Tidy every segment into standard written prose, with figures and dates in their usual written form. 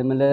MLA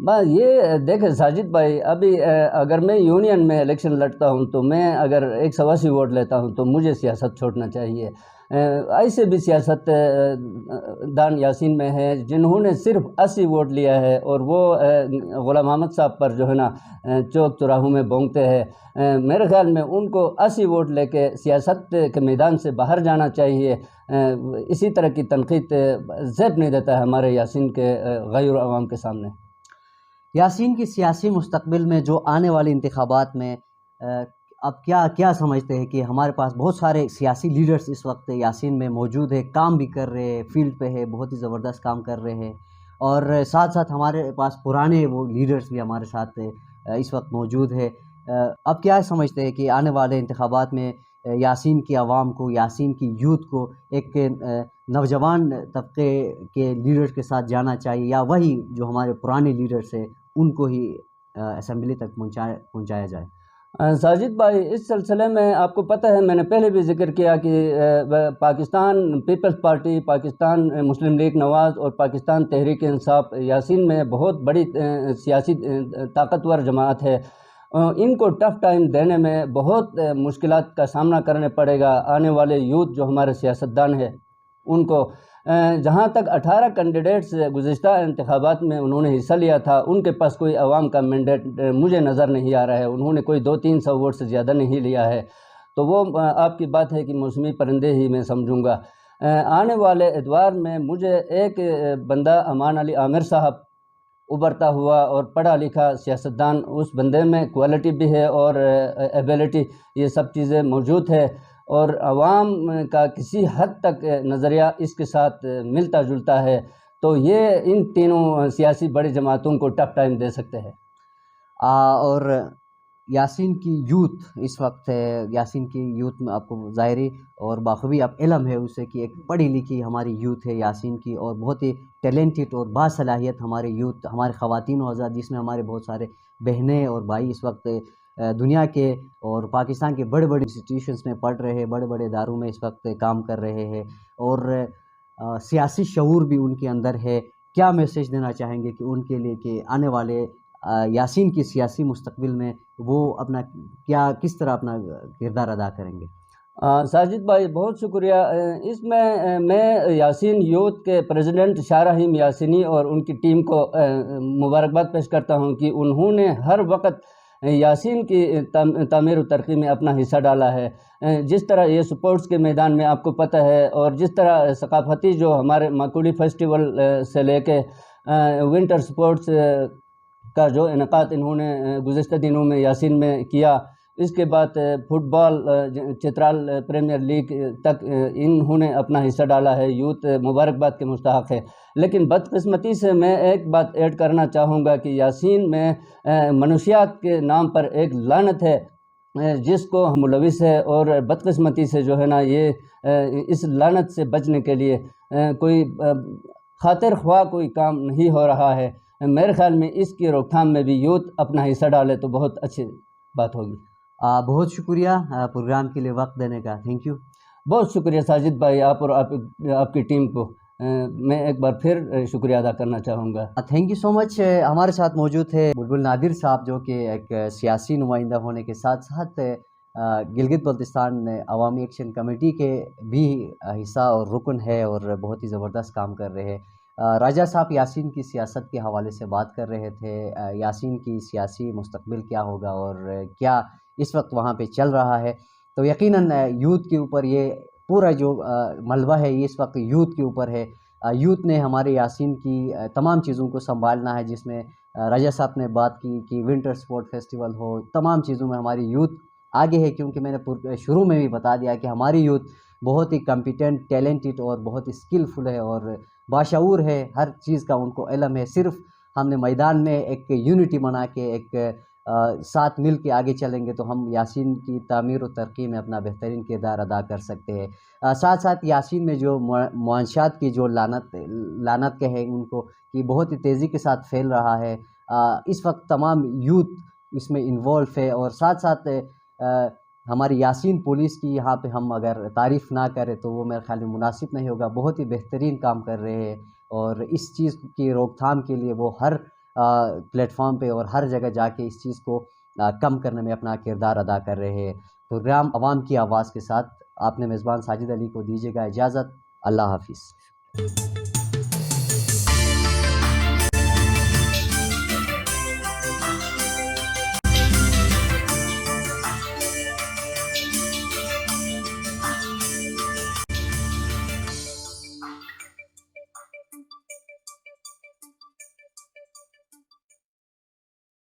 بس یہ دیکھیں ساجد بھائی، ابھی اگر میں یونین میں الیکشن لڑتا ہوں تو میں اگر 180 ووٹ لیتا ہوں تو مجھے سیاست چھوڑنا چاہیے۔ ایسے بھی سیاست دان یاسین میں ہے جنہوں نے صرف 80 ووٹ لیا ہے، اور وہ غلام محمد صاحب پر جو ہے نا چوک چوراہوں میں بونگتے ہیں۔ میرے خیال میں ان کو 80 ووٹ لے کے سیاست کے میدان سے باہر جانا چاہیے۔ اسی طرح کی تنقید زیب نہیں دیتا ہے ہمارے یاسین کے غیر عوام کے سامنے۔ یاسین کی سیاسی مستقبل میں جو آنے والے انتخابات میں اب کیا سمجھتے ہیں کہ ہمارے پاس بہت سارے سیاسی لیڈرز اس وقت یاسین میں موجود ہے، کام بھی کر رہے ہیں، فیلڈ پہ ہے، بہت ہی زبردست کام کر رہے ہیں، اور ساتھ ساتھ ہمارے پاس پرانے وہ لیڈرز بھی ہمارے ساتھ اس وقت موجود ہے۔ اب کیا سمجھتے ہیں کہ آنے والے انتخابات میں یاسین کی عوام کو، یاسین کی یوتھ کو ایک نوجوان طبقے کے لیڈر کے ساتھ جانا چاہیے، یا وہی جو ہمارے پرانے لیڈرز ہیں ان کو ہی اسمبلی تک پہنچایا جائے؟ ساجد بھائی، اس سلسلے میں آپ کو پتہ ہے، میں نے پہلے بھی ذکر کیا کہ پاکستان پیپلز پارٹی، پاکستان مسلم لیگ نواز اور پاکستان تحریک انصاف یاسین میں بہت بڑی سیاسی طاقتور جماعت ہے۔ ان کو ٹف ٹائم دینے میں بہت مشکلات کا سامنا کرنے پڑے گا۔ آنے والے یوتھ جو ہمارے سیاستدان ہیں ان کو، جہاں تک 18 کینڈیڈیٹس گزشتہ انتخابات میں انہوں نے حصہ لیا تھا، ان کے پاس کوئی عوام کا مینڈیٹ مجھے نظر نہیں آ رہا ہے۔ انہوں نے کوئی 200-300 ووٹ سے زیادہ نہیں لیا ہے، تو وہ آپ کی بات ہے کہ موسمی پرندے ہی میں سمجھوں گا۔ آنے والے اتوار میں مجھے ایک بندہ امان علی عامر صاحب، ابھرتا ہوا اور پڑھا لکھا سیاستدان، اس بندے میں کوالٹی بھی ہے اور ایبیلٹی، یہ سب چیزیں موجود ہے، اور عوام کا کسی حد تک نظریہ اس کے ساتھ ملتا جلتا ہے، تو یہ ان تینوں سیاسی بڑی جماعتوں کو ٹف ٹائم دے سکتے ہیں۔ اور یاسین کی یوتھ اس وقت ہے، یاسین کی یوتھ میں آپ کو ظاہری اور باخوبی آپ علم ہے اسے کہ ایک پڑھی لکھی ہماری یوتھ ہے یاسین کی، اور بہت ہی ٹیلنٹڈ اور باصلاحیت ہمارے یوتھ، ہمارے خواتین و حضرات، جس میں ہمارے بہت سارے بہنیں اور بھائی اس وقت دنیا کے اور پاکستان کے بڑے بڑے انسٹیٹیوشنس میں پڑھ رہے ہیں، بڑے بڑے اداروں میں اس وقت کام کر رہے ہیں، اور سیاسی شعور بھی ان کے اندر ہے۔ کیا میسیج دینا چاہیں گے کہ ان کے لیے کہ آنے والے یاسین کی سیاسی مستقبل میں وہ اپنا کس طرح اپنا کردار ادا کریں گے؟ ساجد بھائی بہت شکریہ۔ اس میں یاسین یوتھ کے پریزیڈنٹ شاہ رحیم یاسینی اور ان کی ٹیم کو مبارکباد پیش کرتا ہوں کہ انہوں نے ہر وقت یاسین کی تعمیر و ترقی میں اپنا حصہ ڈالا ہے۔ جس طرح یہ سپورٹس کے میدان میں آپ کو پتہ ہے، اور جس طرح ثقافتی جو ہمارے ماکوڑی فیسٹیول سے لے کے ونٹر سپورٹس کا جو انعقاد انہوں نے گزشتہ دنوں میں یاسین میں کیا، اس کے بعد فٹ بال چترال پریمیئر لیگ تک انہوں نے اپنا حصہ ڈالا ہے۔ یوتھ مبارکباد کے مستحق ہے، لیکن بدقسمتی سے میں ایک بات ایڈ کرنا چاہوں گا کہ یاسین میں منشیات کے نام پر ایک لعنت ہے جس کو ملوث ہے، اور بدقسمتی سے جو ہے نا یہ اس لعنت سے بچنے کے لیے کوئی خاطر خواہ کوئی کام نہیں ہو رہا ہے۔ میرے خیال میں اس کی روک تھام میں بھی یوتھ اپنا حصہ ڈالے تو بہت اچھی بات ہوگی۔ بہت شکریہ پروگرام کے لیے وقت دینے کا، تھینک یو۔ بہت شکریہ ساجد بھائی، آپ اور آپ کی ٹیم کو میں ایک بار پھر شکریہ ادا کرنا چاہوں گا۔ تھینک یو سو مچ۔ ہمارے ساتھ موجود تھے بلبل نادر صاحب، جو کہ ایک سیاسی نمائندہ ہونے کے ساتھ ساتھ گلگت بلتستان عوامی ایکشن کمیٹی کے بھی حصہ اور رکن ہے، اور بہت ہی زبردست کام کر رہے ہیں۔ راجہ صاحب یاسین کی سیاست کے حوالے سے بات کر رہے تھے، یاسین کی سیاسی مستقبل کیا ہوگا اور کیا اس وقت وہاں پہ چل رہا ہے۔ تو یقیناً یوتھ کے اوپر یہ پورا جو ملبہ ہے یہ اس وقت یوتھ کے اوپر ہے۔ یوتھ نے ہمارے یاسین کی تمام چیزوں کو سنبھالنا ہے، جس میں راجہ صاحب نے بات کی کہ ونٹر سپورٹ فیسٹیول ہو، تمام چیزوں میں ہماری یوتھ آگے ہے، کیونکہ میں نے شروع میں بھی بتا دیا کہ ہماری یوتھ بہت ہی کمپیٹنٹ، ٹیلنٹڈ اور بہت ہی اسکلفل ہے اور باشعور ہے، ہر چیز کا ان کو علم ہے۔ صرف ہم نے میدان میں ایک یونٹی بنا کے ایک ساتھ مل کے آگے چلیں گے تو ہم یاسین کی تعمیر و ترقی میں اپنا بہترین کردار ادا کر سکتے ہیں۔ ساتھ ساتھ یاسین میں جو معاشات کی جو لعنت کے ہیں ان کو، یہ بہت ہی تیزی کے ساتھ پھیل رہا ہے۔ اس وقت تمام یوتھ اس میں انوالو ہے، اور ساتھ ساتھ ہماری یاسین پولیس کی یہاں پہ ہم اگر تعریف نہ کریں تو وہ میرے خیال میں مناسب نہیں ہوگا۔ بہت ہی بہترین کام کر رہے ہیں، اور اس چیز کی روک تھام کے لیے وہ ہر پلیٹ فارم پہ اور ہر جگہ جا کے اس چیز کو کم کرنے میں اپنا کردار ادا کر رہے ہیں۔ پروگرام عوام کی آواز کے ساتھ آپ نے میزبان ساجد علی کو دیجیے گا اجازت۔ اللہ حافظ۔